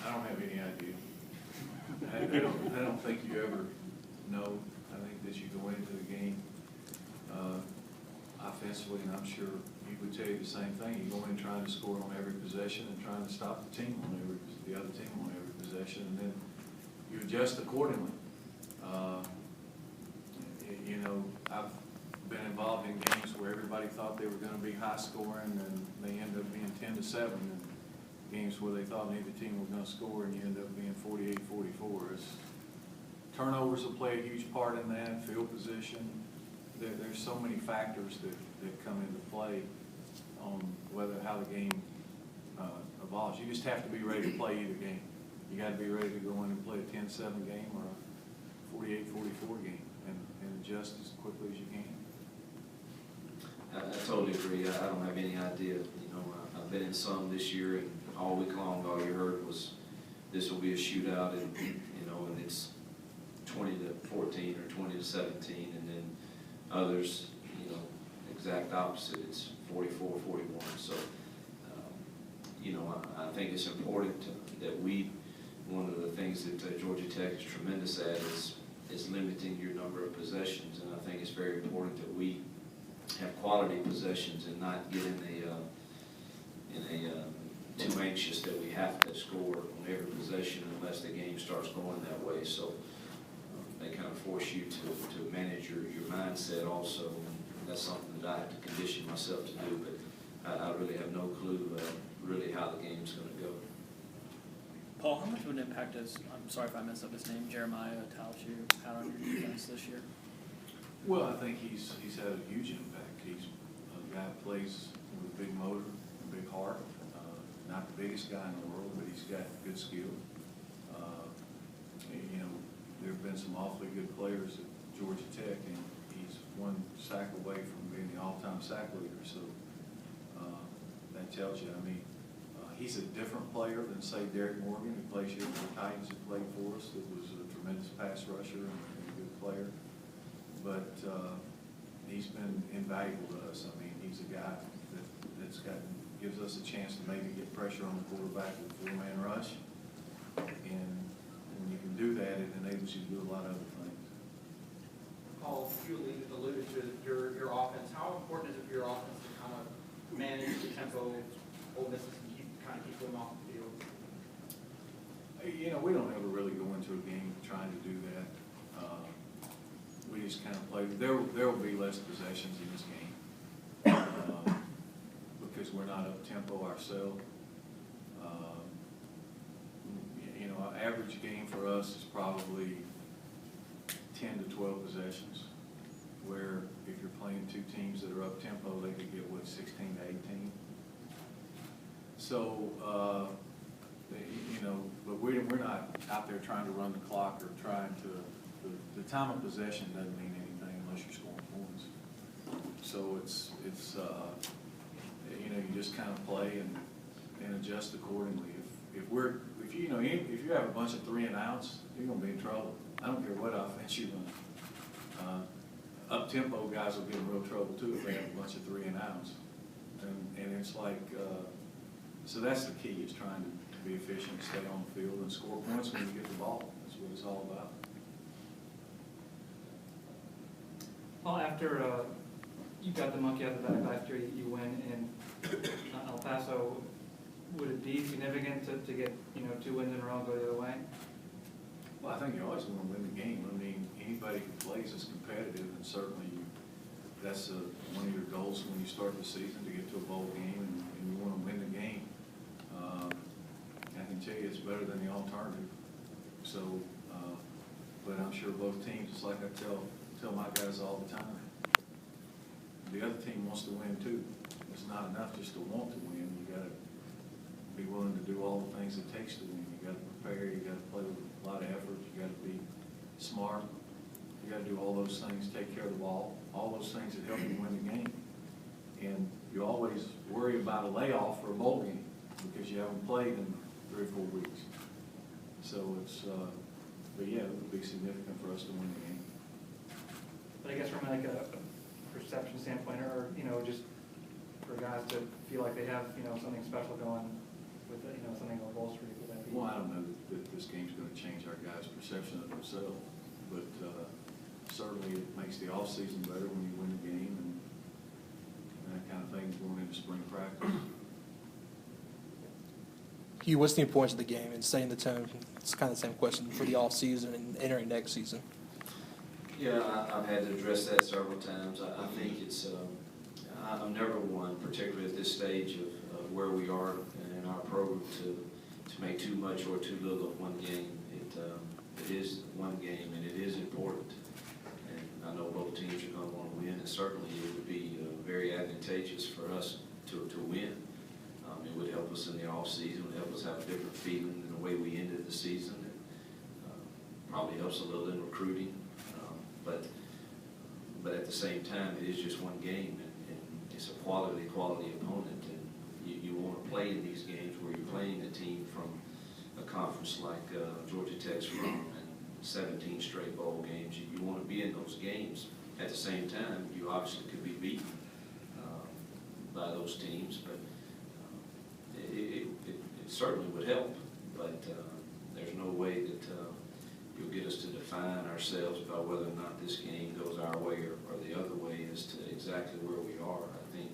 I don't have any idea. I don't think you ever know. I think that you go into the game offensively, and I'm sure he would tell you the same thing. You go in trying to score on every possession and trying to stop the other team on every possession, and then you adjust accordingly. You know, I've been involved in games where everybody thought they were going to be high scoring, and they end up being 10-7. And games where they thought neither team was going to score, and you end up being 48-44. Turnovers will play a huge part in that. Field position. There's so many factors that come into play on how the game evolves. You just have to be ready to play either game. You got to be ready to go in and play a 10-7 game or a 48-44 game, and adjust as quickly as you can. I totally agree. I don't have any idea. You know, I've been in some this year, and all week long, all you heard was this will be a shootout, and you know, and it's 20-14 or 20-17, and then others, you know, exact opposite. It's 44-41. So, you know, I think it's important that one of the things that Georgia Tech is tremendous at is limiting your number of possessions, and I think it's very important that we have quality possessions and not get in a too anxious that we have to score on every possession unless the game starts going that way. So they kind of force you to manage your mindset also, and that's something that I have to condition myself to do, but I really have no clue really how the game's going to go. Paul, how much of an impact has, I'm sorry if I messed up his name, Jeremiah Talshu had on your defense this year? Well, I think he's had a huge impact. He's a guy that plays with a big motor, a big heart. Not the biggest guy in the world, but he's got good skill. You know, there have been some awfully good players at Georgia Tech, and he's one sack away from being the all-time sack leader. So that tells you, I mean, he's a different player than, say, Derek Morgan, who plays here for the Titans, who played for us. That was a tremendous pass rusher and a good player. But he's been invaluable to us. I mean, he's a guy that's gives us a chance to maybe get pressure on the quarterback with a four-man rush. And when you can do that, it enables you to do a lot of other things. Paul, you alluded to your offense. How important is it for your offense to kind of manage the tempo of Ole Miss and keep them off the field? You know, we don't ever really go into a game trying to do that. We just kind of play. There will be less possessions in this game because we're not up tempo ourselves. You know, our average game for us is probably 10 to 12 possessions. Where if you're playing two teams that are up tempo, they could get 16 to 18. So you know, but we're not out there trying to run the clock or trying to. The time of possession doesn't mean anything unless you're scoring points. So it's you know, you just kind of play and adjust accordingly. If you have a bunch of 3 and outs, you're gonna be in trouble. I don't care what offense you run. Up tempo guys will get in real trouble too if they have a bunch of 3 and outs. And it's like so that's the key, is trying to be efficient, stay on the field, and score points when you get the ball. That's what it's all about. Well, after you got the monkey out of the bag last year, you win in El Paso. Would it be significant to get 2 wins in a row and go the other way? Well, I think you always want to win the game. I mean, anybody who plays is competitive, and certainly that's one of your goals when you start the season, to get to a bowl game, and you want to win the game. I can tell you it's better than the alternative. So, but I'm sure both teams, it's like I tell my guys all the time, the other team wants to win too. It's not enough just to want to win. You got to be willing to do all the things it takes to win. You got to prepare. You got to play with a lot of effort. You got to be smart. You got to do all those things. Take care of the ball. All those things that help you win the game. And you always worry about a layoff for a bowl game because you haven't played in 3 or 4 weeks. So it's, but yeah, it would be significant for us to win the game. But I guess from like a perception standpoint, or just for guys to feel like they have something special going with something on Wall Street, would that be? Well, I don't know that this game's gonna change our guys' perception of themselves, but, certainly it makes the off-season better when you win the game and that kind of thing going into spring practice. Hugh, what's the importance of the game and setting the tone? It's kind of the same question for the off season and entering next season. Yeah, I've had to address that several times. I think it's, I'm never one, particularly at this stage of where we are in our program, to make too much or too little of one game. It is one game, and it is important. And I know both teams are going to want to win, and certainly it would be very advantageous for us to win. It would help us in the off-season, it would help us have a different feeling than the way we ended the season. It probably helps a little in recruiting. But at the same time, it is just one game, and it's a quality opponent, and you want to play in these games where you're playing a team from a conference like Georgia Tech's from, and 17 straight bowl games. You want to be in those games. At the same time, you obviously could be beaten by those teams, but it certainly would help. But there's no way that you'll get us to define ourselves about whether or not this game goes our way or the other way as to exactly where we are. I think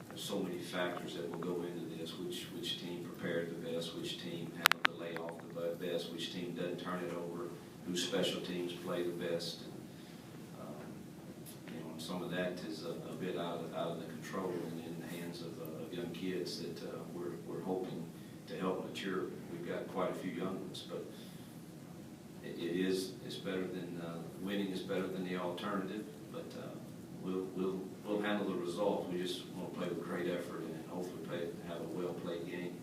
there's so many factors that will go into this, which team prepared the best, which team handled the layoff the best, which team doesn't turn it over, whose special teams play the best. And some of that is a bit out of the control and in the hands of young kids that we're hoping to help mature. We've got quite a few young ones, but it's better than winning is better than the alternative. But we'll handle the result. We just want to play with great effort and hopefully have a well played game.